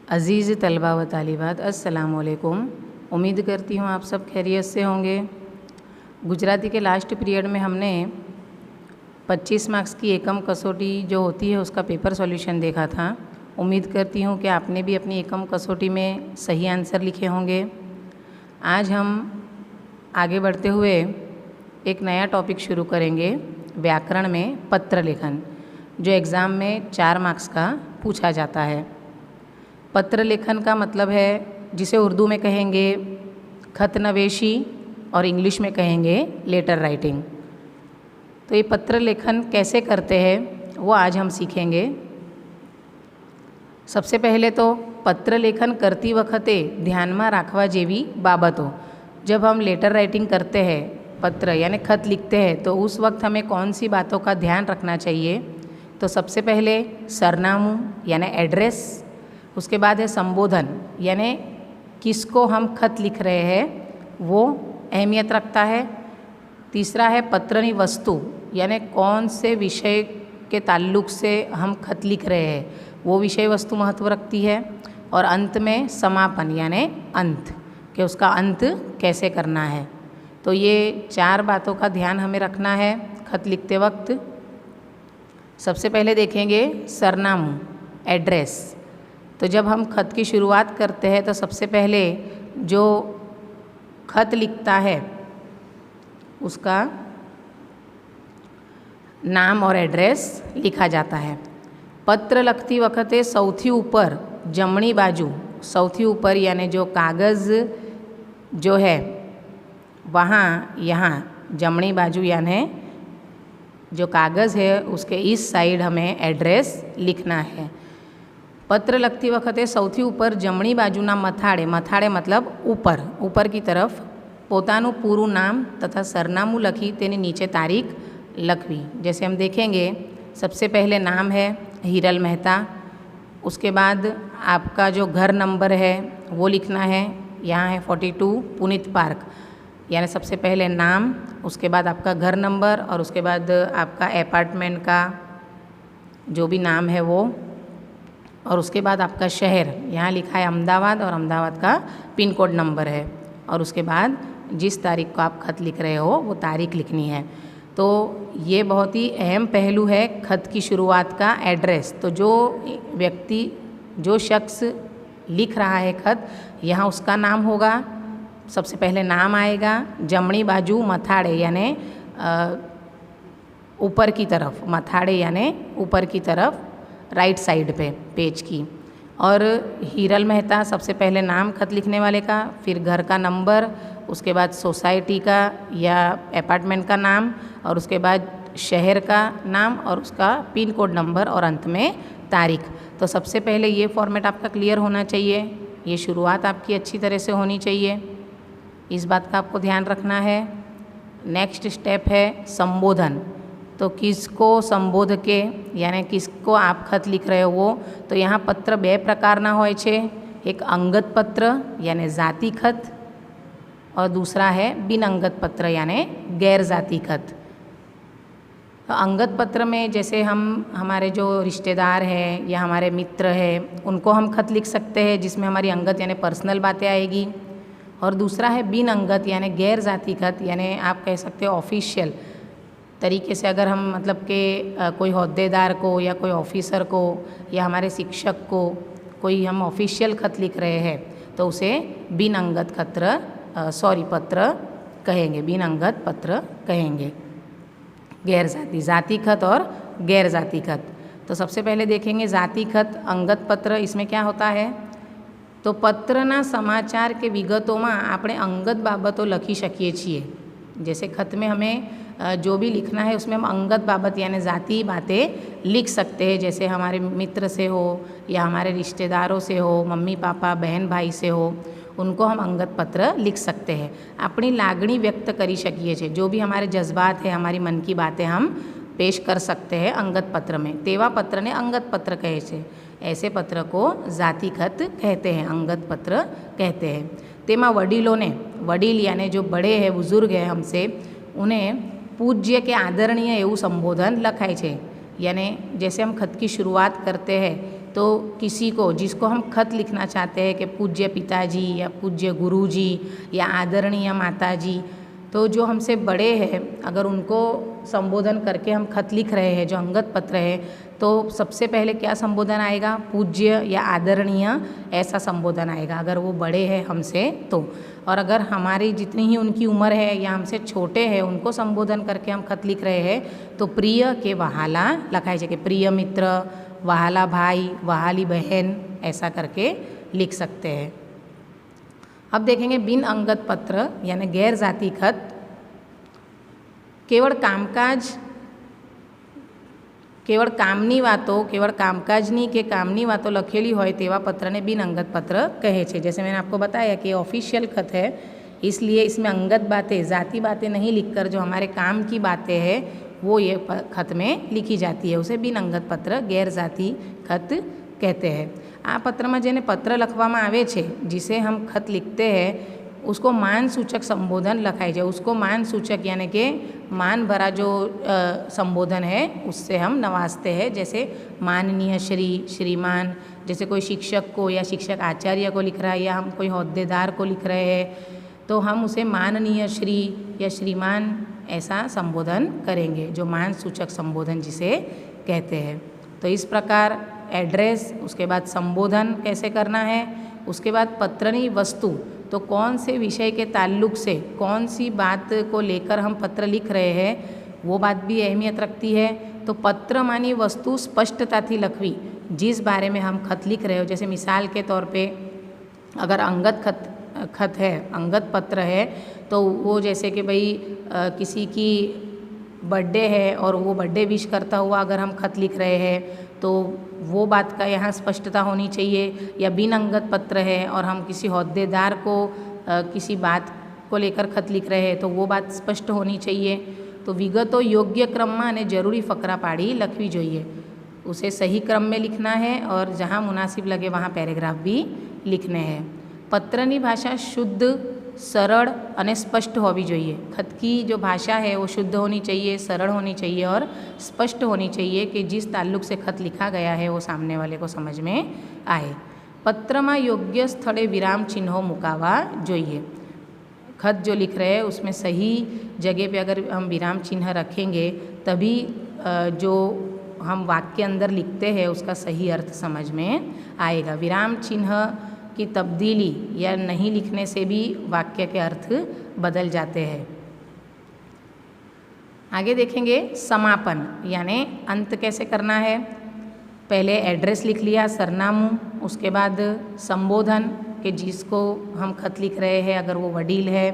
अज़ीज़ तलबा व तालिबात, अस्सलामुअलैकुम। उम्मीद करती हूँ आप सब खैरियत से होंगे। गुजराती के लास्ट पीरियड में हमने 25 मार्क्स की एकम कसौटी जो होती है उसका पेपर सॉल्यूशन देखा था। उम्मीद करती हूँ कि आपने भी अपनी एकम कसौटी में सही आंसर लिखे होंगे। आज हम आगे बढ़ते हुए एक नया टॉपिक शुरू करेंगे, व्याकरण में पत्र लेखन, जो एग्ज़ाम में 4 मार्क्स का पूछा जाता है। पत्र लेखन का मतलब है जिसे उर्दू में कहेंगे खत नवेशी और इंग्लिश में कहेंगे लेटर राइटिंग। तो ये पत्र लेखन कैसे करते हैं वो आज हम सीखेंगे। सबसे पहले तो पत्र लेखन करती वखते ध्यान में राखवा जेवी बाबतों। जब हम लेटर राइटिंग करते हैं, पत्र यानी खत लिखते हैं, तो उस वक्त हमें कौन सी बातों का ध्यान रखना चाहिए। तो सबसे पहले सरनामू यानी एड्रेस, उसके बाद है संबोधन यानी किसको हम खत लिख रहे हैं वो अहमियत रखता है। तीसरा है पत्रनी वस्तु यानी कौन से विषय के ताल्लुक से हम खत लिख रहे हैं वो विषय वस्तु महत्व रखती है। और अंत में समापन यानी अंत, कि उसका अंत कैसे करना है। तो ये 4 बातों का ध्यान हमें रखना है खत लिखते वक्त। सबसे पहले देखेंगे सरनामू, एड्रेस। तो जब हम खत की शुरुआत करते हैं तो सबसे पहले जो खत लिखता है उसका नाम और एड्रेस लिखा जाता है। पत्र लखती वखते सौथी ऊपर जमणी बाजू, सौथी ऊपर यानी जो कागज़ जो है वहाँ यहाँ जमणी बाजू यानी जो कागज़ है उसके इस साइड हमें एड्रेस लिखना है। पत्र लखती वखते सौथी ऊपर जमणी बाजूना मथाड़े, मथाड़े मतलब ऊपर, ऊपर की तरफ पोतानु पूरू नाम तथा सरनामू लखी तेनी नीचे तारीख लखवी। जैसे हम देखेंगे, सबसे पहले नाम है हीरल मेहता, उसके बाद आपका जो घर नंबर है वो लिखना है। यहाँ है 42 पुनीत पार्क, यानी सबसे पहले नाम, उसके बाद आपका घर नंबर और उसके बाद आपका अपार्टमेंट का जो भी नाम है वो, और उसके बाद आपका शहर, यहाँ लिखा है अहमदाबाद और अहमदाबाद का पिन कोड नंबर है। और उसके बाद जिस तारीख को आप खत लिख रहे हो वो तारीख लिखनी है। तो ये बहुत ही अहम पहलू है खत की शुरुआत का, एड्रेस। तो जो व्यक्ति, जो शख्स लिख रहा है खत, यहाँ उसका नाम होगा, सबसे पहले नाम आएगा, जमणी बाजू मथाड़े यानी ऊपर की तरफ, मथाड़े यानी ऊपर की तरफ राइट साइड पे पेज की। और हीरल मेहता सबसे पहले नाम खत लिखने वाले का, फिर घर का नंबर, उसके बाद सोसाइटी का या अपार्टमेंट का नाम, और उसके बाद शहर का नाम और उसका पिन कोड नंबर, और अंत में तारीख। तो सबसे पहले ये फॉर्मेट आपका क्लियर होना चाहिए, ये शुरुआत आपकी अच्छी तरह से होनी चाहिए, इस बात का आपको ध्यान रखना है। नेक्स्ट स्टेप है संबोधन। तो किसको संबोध के यानी किसको आप खत लिख रहे हो वो। तो यहाँ पत्र 2 प्रकारना होय छे, एक अंगत पत्र यानी जाति खत और दूसरा है बिन अंगत पत्र यानी गैर जाति खत। तो अंगत पत्र में जैसे हम हमारे जो रिश्तेदार हैं या हमारे मित्र हैं उनको हम खत लिख सकते हैं जिसमें हमारी अंगत यानी पर्सनल बातें आएगी। और दूसरा है बिन अंगत यानी गैर जाति खत, यानी आप कह सकते हो ऑफिशियल तरीके से। अगर हम मतलब कि कोई ओहदेदार को या कोई ऑफिसर को या हमारे शिक्षक को कोई हम ऑफिशियल खत लिख रहे हैं तो उसे बिन अंगत पत्र कहेंगे, बिन अंगत पत्र कहेंगे। गैर जाति, जाति खत और गैर जाति खत। तो सबसे पहले देखेंगे जाति खत, अंगत पत्र। इसमें क्या होता है, तो पत्रना समाचार के विगतों में આપણે अंगत बाबतों लखी શકીએ છીએ। जैसे खत में हमें जो भी लिखना है उसमें हम अंगत बाबत यानी जाति बातें लिख सकते हैं। जैसे हमारे मित्र से हो या हमारे रिश्तेदारों से हो, मम्मी पापा बहन भाई से हो, उनको हम अंगत पत्र लिख सकते हैं। अपनी लागणी व्यक्त करी શકીએ છીએ, जो भी हमारे जज्बात है, हमारी मन की बातें हम पेश कर सकते हैं अंगत पत्र में। तेवा पत्र ने अंगत पत्र कहे छे। ऐसे पत्र को जाति खत कहते हैं, अंगत पत्र कहते हैं। तेमा वडीलों ने, वडील यानी जो बड़े हैं, बुजुर्ग हैं हमसे, उन्हें पूज्य के आदरणीय एवं संबोधन लखाय छे। यानी जैसे हम खत की शुरुआत करते हैं तो किसी को जिसको हम खत लिखना चाहते हैं कि पूज्य पिताजी या पूज्य गुरुजी या आदरणीय माताजी, तो जो हमसे बड़े हैं अगर उनको संबोधन करके हम खत लिख रहे हैं, जो अंगद पत्र है, तो सबसे पहले क्या संबोधन आएगा? पूज्य या आदरणीय ऐसा संबोधन आएगा अगर वो बड़े हैं हमसे तो। और अगर हमारी जितनी ही उनकी उम्र है या हमसे छोटे हैं उनको संबोधन करके हम खत लिख रहे हैं तो प्रिय के वहाला लखाई છે કે प्रिय मित्र, वहाला भाई, वहाली बहन, ऐसा करके लिख सकते हैं। अब देखेंगे बिन अंगद पत्र यानी गैर जाति खत। केवल कामनी वातो, केवल कामकाजनी के कामनी वातो लखेली होय तेवा पत्र ने बिन अंगद पत्र कहे छे। जैसे मैंने आपको बताया कि ऑफिशियल खत है, इसलिए इसमें अंगद बातें, जाति बातें नहीं लिखकर जो हमारे काम की बातें हैं वो ये खत में लिखी जाती है, उसे बिन अंगद पत्र गैर जाति खत कहते हैं। आ पत्र में जेने पत्र लखवामां आवे छे, जिसे हम खत लिखते हैं, उसको मान सूचक संबोधन लखाई जाए। उसको मान सूचक यानी कि मान भरा जो संबोधन है उससे हम नवाजते हैं। जैसे माननीय श्री, श्रीमान, जैसे कोई शिक्षक को या शिक्षक आचार्य को लिख रहा है या हम कोई होद्देदार को लिख रहे हैं तो हम उसे माननीय श्री या श्रीमान ऐसा संबोधन करेंगे, जो मान सूचक संबोधन जिसे कहते हैं। तो इस प्रकार एड्रेस, उसके बाद संबोधन कैसे करना है, उसके बाद पत्रनी वस्तु, तो कौन से विषय के ताल्लुक से कौन सी बात को लेकर हम पत्र लिख रहे हैं वो बात भी अहमियत रखती है। तो पत्र मानी वस्तु स्पष्टताथी लखवी, जिस बारे में हम खत लिख रहे हो। जैसे मिसाल के तौर पे अगर अंगद खत है, अंगद पत्र है, तो वो जैसे कि भाई किसी की बर्थडे है और वो बर्थडे विश करता हुआ अगर हम खत लिख रहे हैं तो वो बात का यहाँ स्पष्टता होनी चाहिए। या बिन अंगद पत्र है और हम किसी होद्देदार को किसी बात को लेकर खत लिख रहे हैं तो वो बात स्पष्ट होनी चाहिए। तो विगतो योग्य क्रम में અને जरूरी फकरा पाड़ी लखवी જોઈએ, उसे सही क्रम में लिखना है और जहाँ मुनासिब लगे वहाँ पैराग्राफ भी लिखने हैं। पत्रनी भाषा शुद्ध, सरल અને स्पष्ट होवी જોઈએ। खत की जो भाषा है वो शुद्ध होनी चाहिए, सरल होनी चाहिए और स्पष्ट होनी चाहिए कि जिस ताल्लुक से खत लिखा गया है वो सामने वाले को समझ में आए। पत्र में योग्य स्थले विराम चिन्हों मुकावा જોઈએ। खत जो लिख रहे हैं उसमें सही जगह पे अगर हम विराम चिन्ह रखेंगे तभी जो हम वाक्य अंदर लिखते हैं उसका सही अर्थ समझ में आएगा। विराम चिन्ह की तब्दीली या नहीं लिखने से भी वाक्य के अर्थ बदल जाते हैं। आगे देखेंगे समापन यानी अंत कैसे करना है। पहले एड्रेस लिख लिया, सरनामू, उसके बाद संबोधन कि जिसको हम खत लिख रहे हैं अगर वो वडील है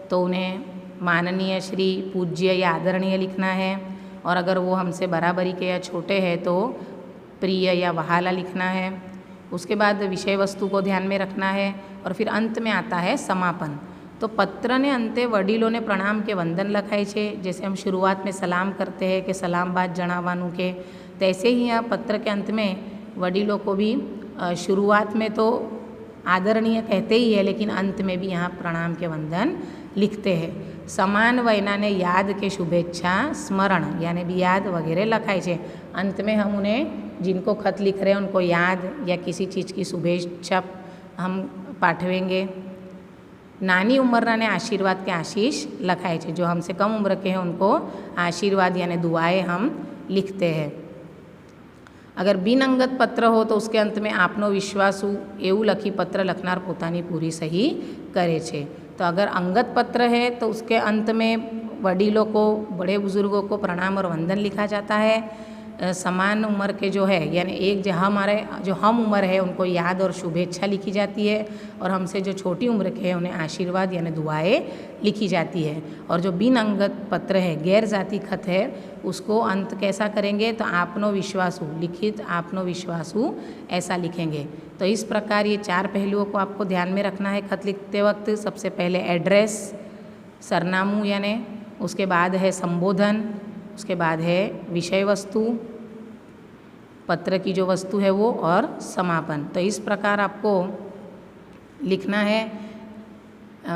तो उन्हें माननीय श्री, पूज्य या आदरणीय लिखना है, और अगर वो हमसे बराबरी के या छोटे हैं तो प्रिय या वहाला लिखना है। उसके बाद विषय वस्तु को ध्यान में रखना है और फिर अंत में आता है समापन। तो पत्र ने अंते वडीलों ने प्रणाम के वंदन लखाय छे। जैसे हम शुरुआत में सलाम करते हैं कि सलाम बात जणावानू के, तैसे ही यहाँ पत्र के अंत में वडीलों को भी शुरुआत में तो आदरणीय कहते ही है लेकिन अंत में भी यहाँ प्रणाम के वंदन लिखते हैं। समान वयना ने याद के शुभेच्छा स्मरण यानी भी याद वगैरह लखाय छे। अंत में हम उन्हें जिनको खत लिख रहे हैं उनको याद या किसी चीज़ की शुभेच्छा हम पाठवेंगे। नानी उम्र ने आशीर्वाद के आशीष लखाए छे। जो हमसे कम उम्र के हैं उनको आशीर्वाद यानी दुआएं हम लिखते हैं। अगर बिन अंगत पत्र हो तो उसके अंत में आपनो विश्वासु एवं लखी पत्र लखनार पोतानी पूरी सही करे छे। तो अगर अंगत पत्र है तो उसके अंत में वडीलों को, बड़े बुजुर्गों को प्रणाम और वंदन लिखा जाता है। समान उम्र के जो है यानी एक जो हम उम्र है उनको याद और शुभेच्छा लिखी जाती है, और हमसे जो छोटी उम्र के हैं उन्हें आशीर्वाद यानी दुआएं लिखी जाती है। और जो बिन अंगत पत्र है, गैर जाति खत है, उसको अंत कैसा करेंगे तो आपनो विश्वासु, लिखित आपनो विश्वासु ऐसा लिखेंगे। तो इस प्रकार ये 4 पहलुओं को आपको ध्यान में रखना है खत लिखते वक्त। सबसे पहले एड्रेस, सरनामू यानी, उसके बाद है संबोधन, उसके बाद है विषय वस्तु, पत्र की जो वस्तु है वो, और समापन। तो इस प्रकार आपको लिखना है।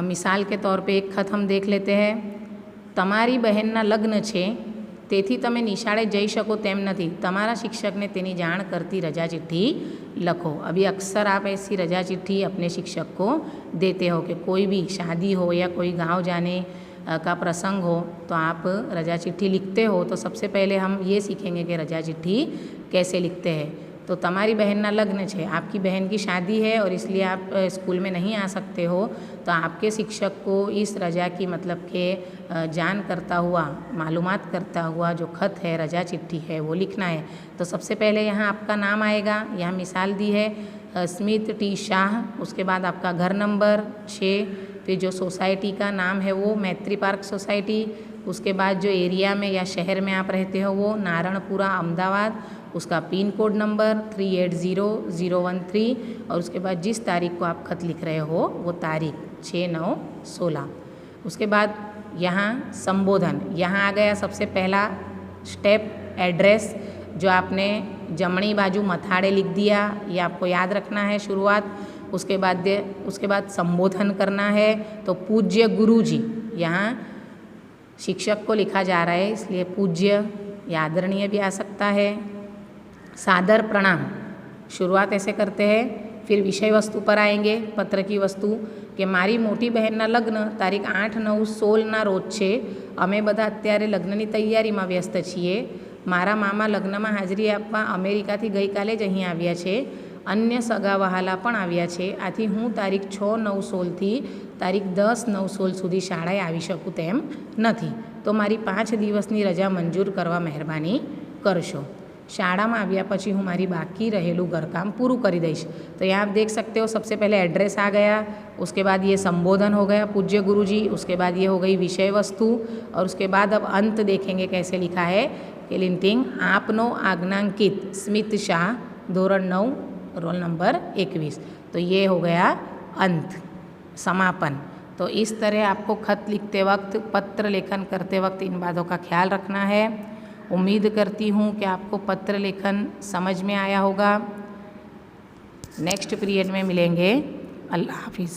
मिसाल के तौर पे एक खत हम देख लेते हैं। तमारी बहनना लग्न छे તેથી તમે નિશાળે જઈ શકો તેમ નથી. તમારા શિક્ષકને તેની જાણ करती रजा चिट्ठी लखो. अभी अक्सर आप ऐसी रजा चिट्ठी अपने शिक्षक को देते हो कि कोई भी शादी हो या कोई गांव जाने का प्रसंग हो तो आप रजा चिट्ठी लिखते हो. तो सबसे पहले हम ये सीखेंगे कि रजा चिट्ठी कैसे लिखते हैं. तो તમારી બહેનના લગ્ન છે, आपकी बहन की शादी है और इसलिए आप स्कूल में नहीं आ सकते हो, तो आपके शिक्षक को इस रजा की मतलब के जान करता हुआ, मालूमात करता हुआ जो खत है, रजा चिट्ठी है, वो लिखना है. तो सबसे पहले यहाँ आपका नाम आएगा. यहाँ मिसाल दी है स्मित टी शाह. उसके बाद आपका घर नंबर 6, फिर जो सोसाइटी का नाम है वो मैत्री पार्क सोसाइटी. उसके बाद जो एरिया में या शहर में आप रहते हो वो नारायणपुरा अहमदाबाद. उसका पिन कोड नंबर 380013 और उसके बाद जिस तारीख को आप खत लिख रहे हो वो तारीख 6/9/16. उसके बाद यहाँ संबोधन. यहाँ आ गया सबसे पहला स्टेप एड्रेस, जो आपने जमणी बाजू मथाड़े लिख दिया, ये आपको याद रखना है शुरुआत. उसके बाद संबोधन करना है. तो पूज्य गुरुजी, यहाँ शिक्षक को लिखा जा रहा है इसलिए पूज्य या आदरणीय भी आ सकता है. सादर प्रणाम, शुरुआत ऐसे करते हैं. फिर विषय वस्तु पर आएंगे. पत्र की वस्तु કે મારી મોટી બહેનના લગ્ન તારીખ 8/9/16ના રોજ છે. અમે બધા અત્યારે લગ્નની તૈયારીમાં વ્યસ્ત છીએ. મારા મામા લગ્નમાં હાજરી આપવા અમેરિકાથી ગઈકાલે જ અહીં આવ્યા છે. અન્ય સગા વહાલા પણ આવ્યા છે. આથી હું તારીખ 6/9/16થી તારીખ 10/9/16 સુધી શાળાએ આવી શકું તેમ નથી. તો મારી 5 દિવસની રજા મંજૂર કરવા મહેરબાની કરશો. शाड़ा में आव्या पछी हूँ मारी बाकी रहेलू घरकाम पूरू करी दईश. तो यहाँ आप देख सकते हो सबसे पहले एड्रेस आ गया. उसके बाद ये संबोधन हो गया पूज्य गुरुजी. उसके बाद ये हो गई विषय वस्तु और उसके बाद अब अंत देखेंगे कैसे लिखा है कि लिंटिंग आपनो आज्ञांकित स्मित शाह धोरण 9 रोल नंबर 21. तो ये हो गया अंत, समापन. तो इस तरह आपको खत लिखते वक्त, पत्र लेखन करते वक्त इन बातों का ख्याल रखना है. उम्मीद करती हूँ कि आपको पत्र लेखन समझ में आया होगा. नेक्स्ट पीरियड में मिलेंगे. अल्लाह हाफिज़.